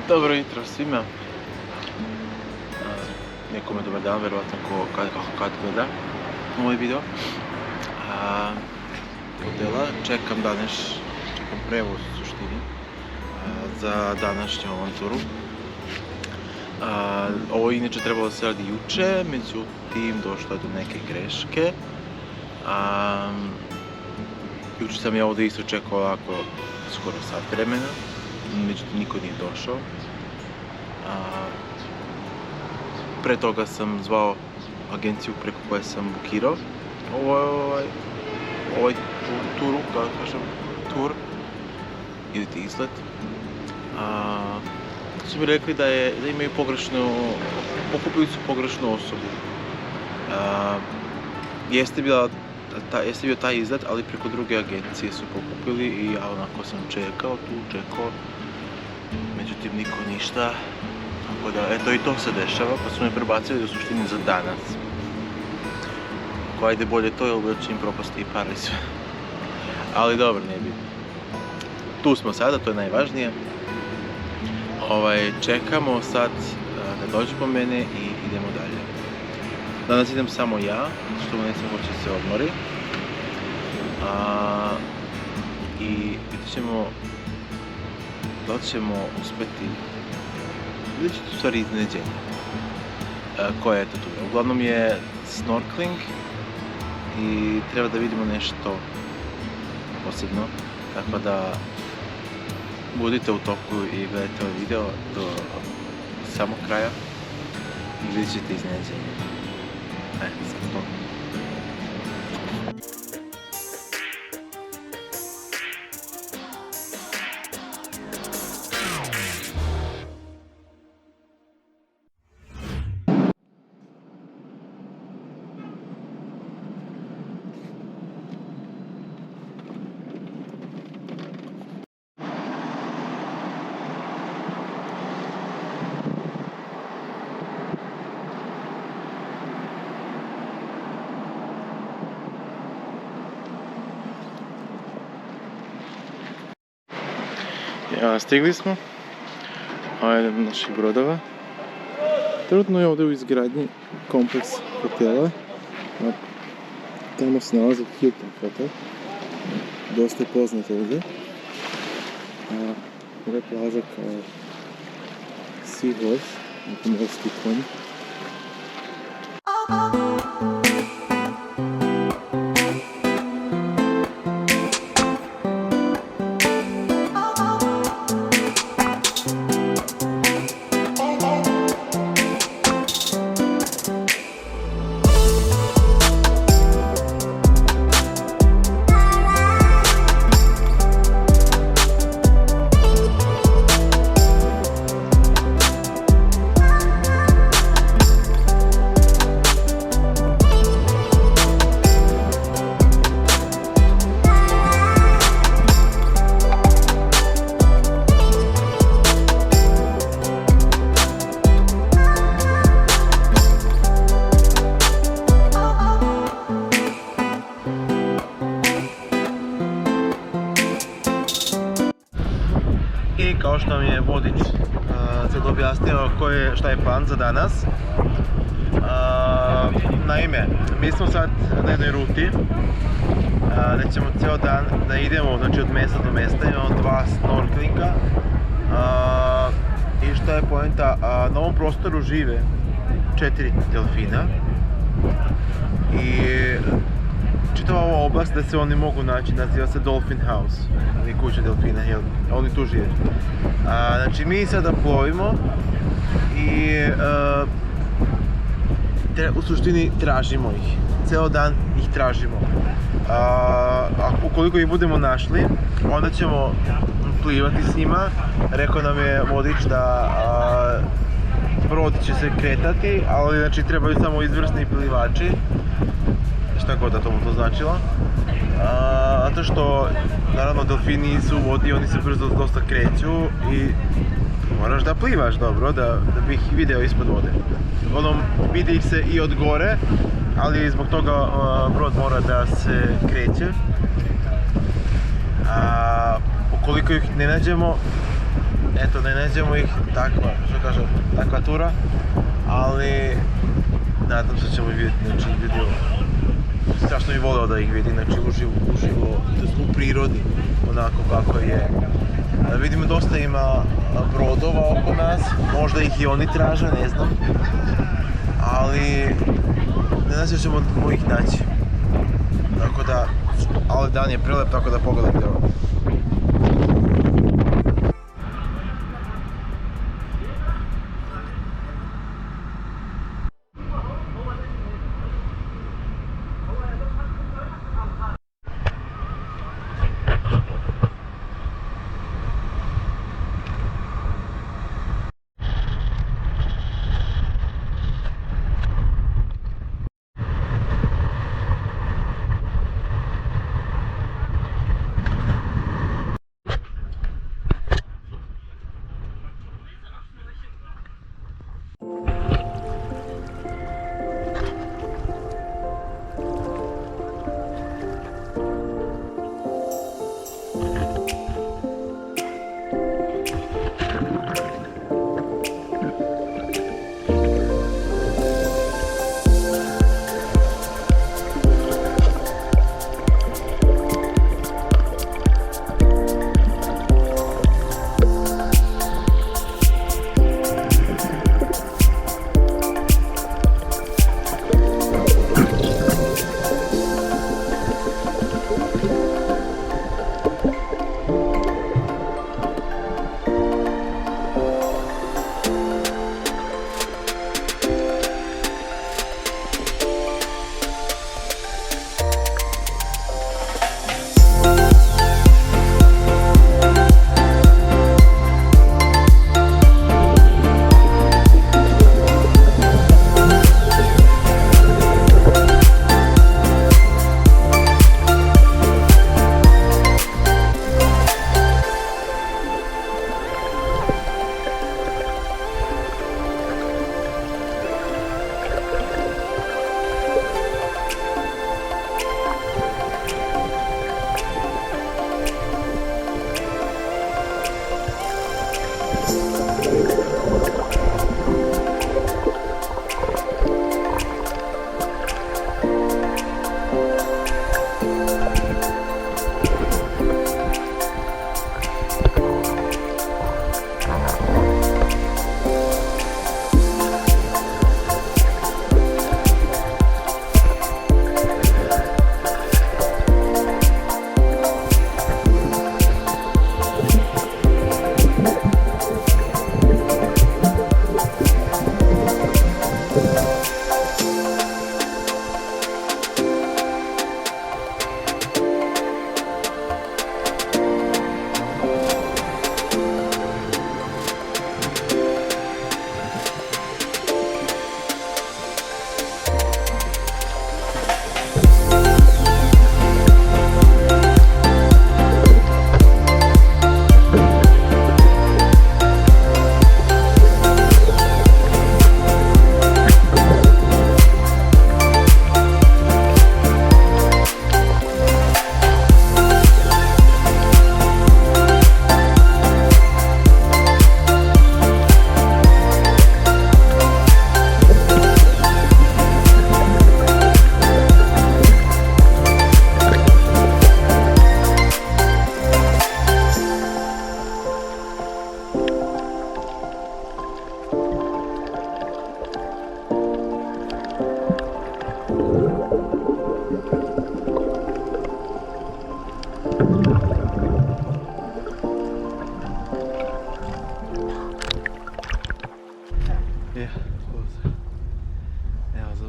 Dobro jutro svima. Nekome dobar dan, verovatno kad gleda ovaj video. Hotela, čekam prevoz u suštini za današnju avanturu. Ovo je inače trebalo se radi juče, međutim došlo je do neke greške. Juče sam ja ovdje isto čekao ovako skoro sat vremena, međutim niko nije došao. Pre toga sam zvao agenciju preko koje sam bukirao ovaj tur ili izlet. Su mi rekli da imaju pokupili su pogrešnu osobu. Jeste bio taj izlet, ali preko druge agencije su pokupili i ja onako sam čekao, međutim niko ništa. Tako da, eto i to se dešava, pa su me prebacili u suštini za danas. Ako ajde bolje to, jer će im propasti i para i sve. Ali dobro, ne bi. Tu smo sada, to je najvažnije. Čekamo sad da dođe po mene i idemo dalje. Danas idem samo ja, što mu nisam hoće se odmori. I vidjet ćemo da li ćemo uspjeti. Vidjet ćete u stvari iznenađenje koje je to tu. Uglavnom je snorkeling i treba da vidimo nešto posebno, tako da budite u toku i gledajte ovaj video do samog kraja i vidjet ćete iznenađenje. Sad to. Stigli smo jedan od naših brodova. Trenutno je ovdje u izgradnji kompleks hotela. Tamo se nalazi Hilton hotel. Dosta je poznat ovdje. Ovo je plaža kao Seahorse, morski konj. I kao što nam je vodič sad objasnio šta je plan za danas. Naime, mi smo sad na jednoj ruti gdje ćemo cijel dan da idemo, znači od mjesta do mjesta, imamo 2 snorkelinga. I šta je poenta, na ovom prostoru žive 4 delfina i čitava ova oblast gdje se oni mogu naći naziva se Dolphin House, ili kuća delfina, oni tu žive. Znači mi sada plovimo i u suštini tražimo ih, ceo dan ih tražimo. Ukoliko ih budemo našli, onda ćemo plivati s njima. Rekao nam je vodič da brod će se kretati, ali znači trebaju samo izvrsni plivači. Šta god da to značilo. Zato što, naravno, delfini su u vodi, oni se brzo dosta kreću i moraš da plivaš dobro, da bi ih video ispod vode. Vidi ih se i od gore, ali zbog toga brod mora da se kreće. Ukoliko ih ne nađemo, eto, ne nađemo ih, takva tura, ali nadam se da ćemo ih vidjeti, znači vidio, strašno bih voleo da ih vidi, znači uživo, u prirodi, onako kako je. Vidimo dosta ima brodova oko nas, možda ih i oni traže, ne znam, ali nadam se da ćemo ih naći. Tako da, ali dan je prelep, tako da pogledajte ovo.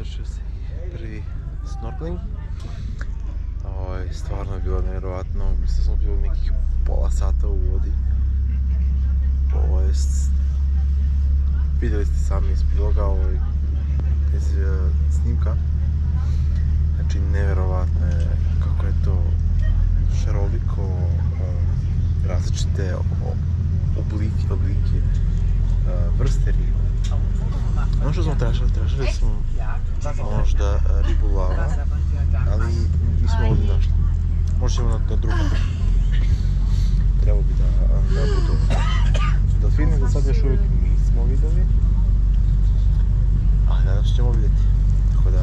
završio se prvi snorkeling. Stvarno je bilo nevjerovatno, mislim da smo bili nekih pola sata u vodi. Vidjeli ste sami iz priloga, iz snimka. Znači nevjerovatno je kako je to šaroliko, različite oblike, vrste riba. Ono što smo tražili smo možda ribu lava, ali nismo ovdje našli. Možda ćemo na drugom. Trebalo bi da budu ribovi. A danas ćemo vidjeti. Tako da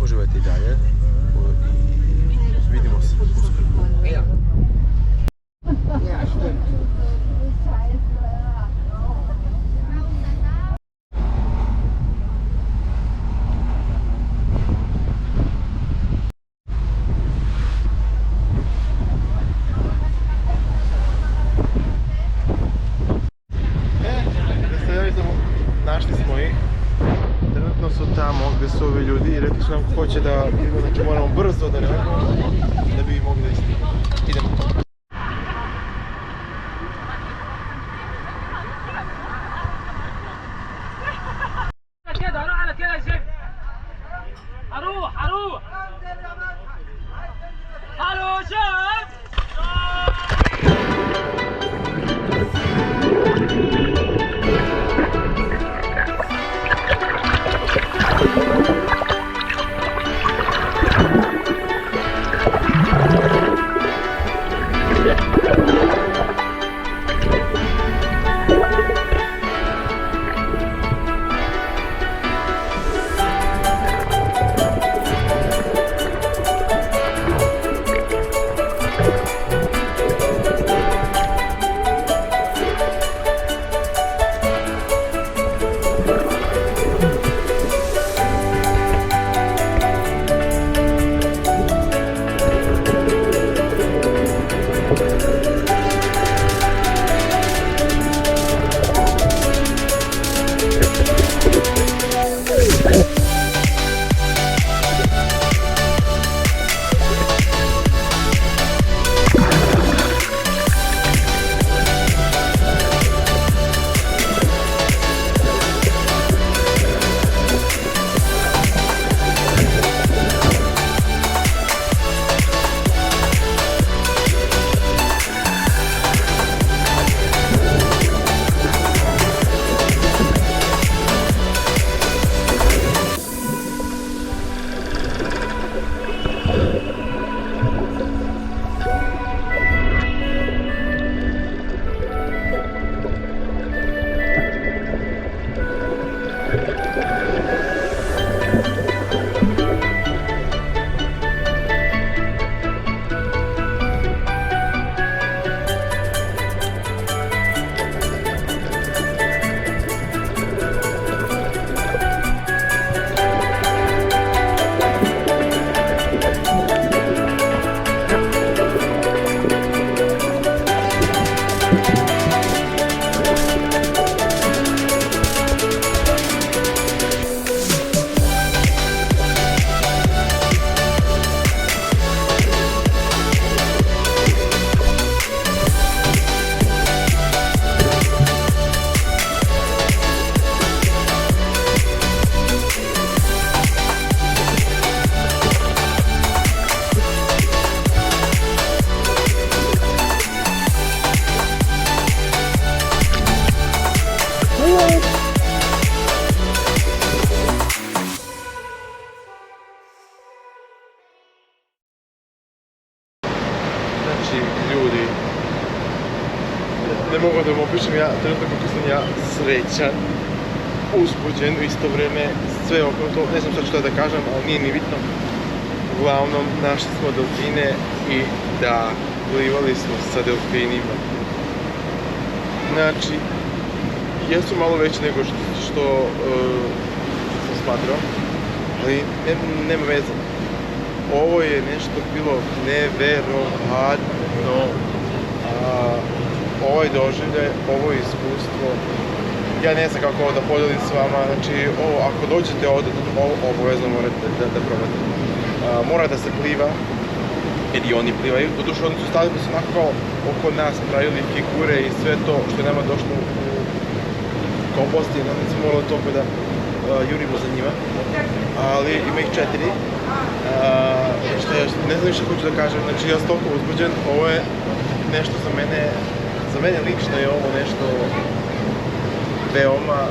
uživajte i dalje i vidimo se uskoro. Našli smo ih. Trenutno su tamo gdje su ovi ljudi i rekli su nam ko hoće da idemo, znači moramo brzo da reagujemo da bi mogli da istignemo. Idemo. Ljudi, ne mogu da vam opišem trenutno kako sam ja srećan, uzbuđen u isto vrijeme, sve oko to, ne znam sad što da kažem, ali nije ni bitno. Uglavnom, našli smo delfine i da, plivali smo sa delfinima. Znači, jesu malo veći nego što sam smatrao, ali nema veze. Ovo je nešto bilo neverovatno. Ovaj doživljaj, ovo iskustvo, ja ne znam kako ovo da podijelim s vama, znači ovo, ako dođete ovdje, ovo obavezno morate da probate. Mora da se pliva, jer i oni plivaju, doduše oni su stali pa su onako oko nas pravili figure i sve to što je nama došlo u kompost i onda smo morali toliko da jurimo za njima, ali ima ih 4. Ne znam što hoću da kažem, znači ja sam toliko uzbuđen, ovo je nešto za mene lično je ovo nešto veoma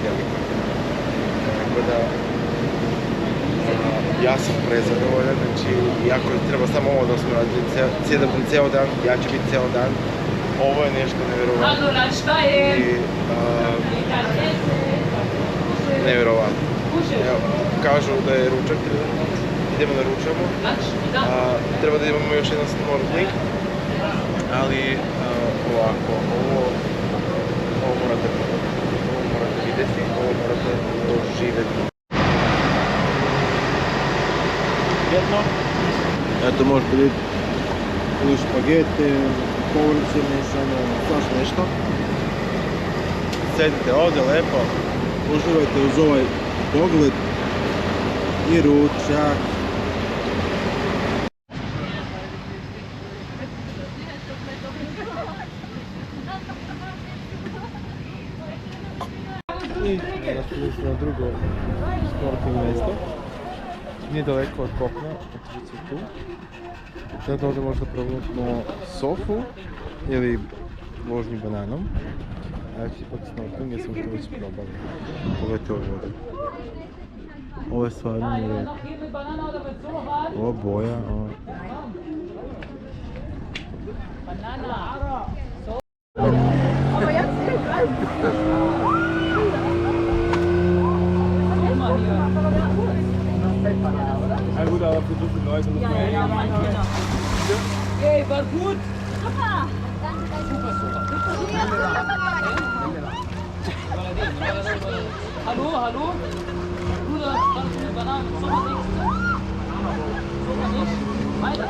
veliko. Tako da, Ja sam prezadovoljan, znači iako treba samo ovo da smo radili ceo dan, ja ću biti ceo dan. Ovo je nešto nevjerovatno. I nevjerovatno. Evo, kažu da je ručak, idemo da ručamo. Treba da imamo još jedan snorkeling, ali ovako, ovo morate vidjeti, ovo morate doživjeti. Jedno. Eto, možete vidjeti ili špagete, povrće, mešano, svašta nešto. Sedite ovdje lepo, uživajte uz ovaj pogled i ručak. I našli smo na drugo snorkeling mjesto. Nije daleko od kopna, otići tu. Sad ovdje možda probamo sofu ili vožnju bananom. A ja ću ipak snorkeling jer sam to već probali. Pogledajte ovu vodu. Ovo je stvarno nevjerojatno. Ova boja, ova... Ein guter, aber für so viele Leute muss man ja. Ey, war gut! Super! Super, super. Hallo, hallo? Bruder, kannst du eine Banane? Sommer nicht? Sommer nicht? Weiter!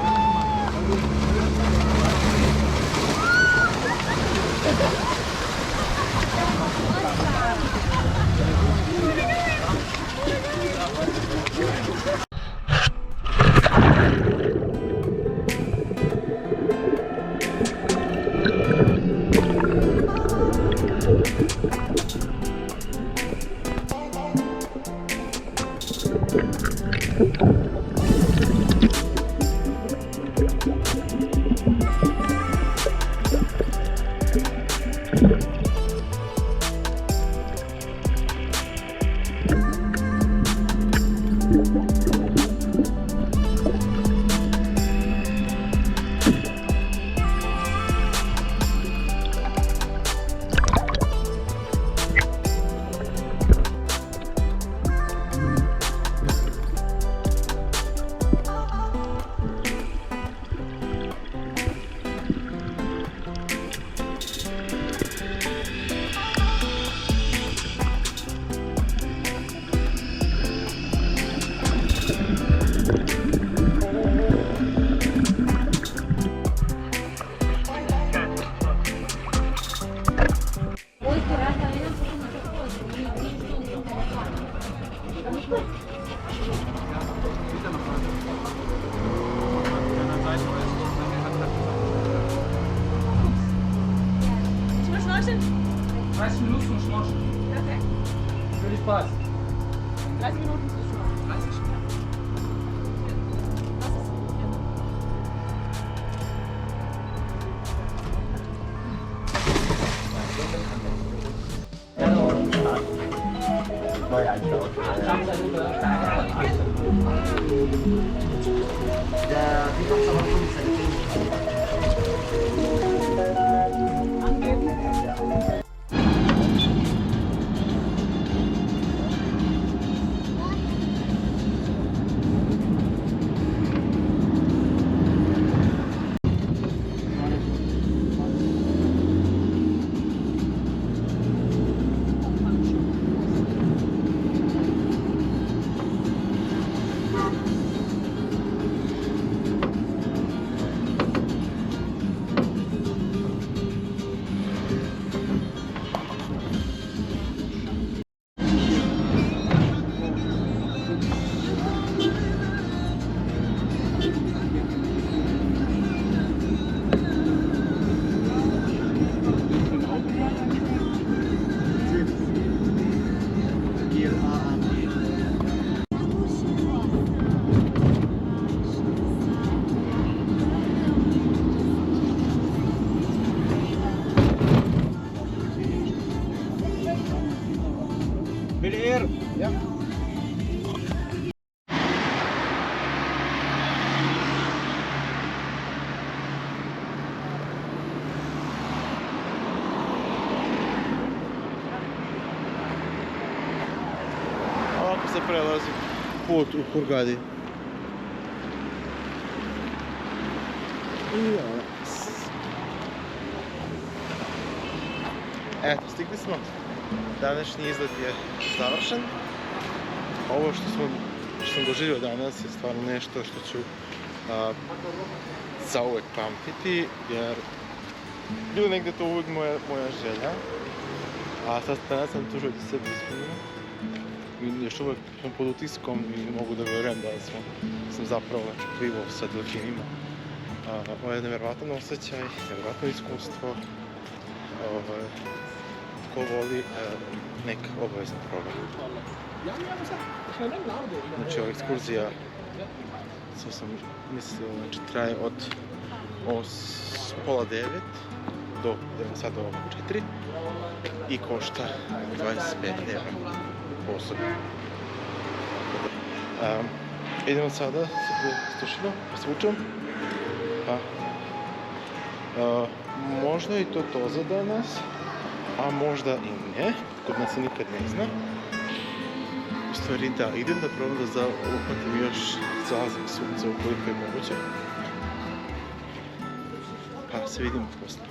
Schnorcheln? 30 Minuten zum Schnorcheln. Perfekt. Viel Spaß. 30 Minuten zu schnorcheln. 30 Minuten. put u Hurgadi. Eto, stigli smo. Današnji izlet je završen. Ovo što sam doživio danas je stvarno nešto što ću zauvek pamtiti, jer bilo negdje to uvijek moja želja. A sad danas sam to želju sebi ispunio. I još uvijek sam pod utiskom i mogu da vjerujem da sam zapravo plivo sa delfinima. Ovo je nevjerovatan osjećaj, nevjerovatno iskustvo. Ko voli, nek obavezno proba. Znači ova ekskurzija, što sam mislio, znači traje od 8:30 do sada do 4 i košta 25 € po osobi. Idemo sada se prestušimo, posvučem. Možda i to za danas, a možda i ne, kod nas se nikad ne zna. U stvari da, idem da probam da uhvatim još zalazak sunca ukoliko je moguće. Pa se vidimo posle.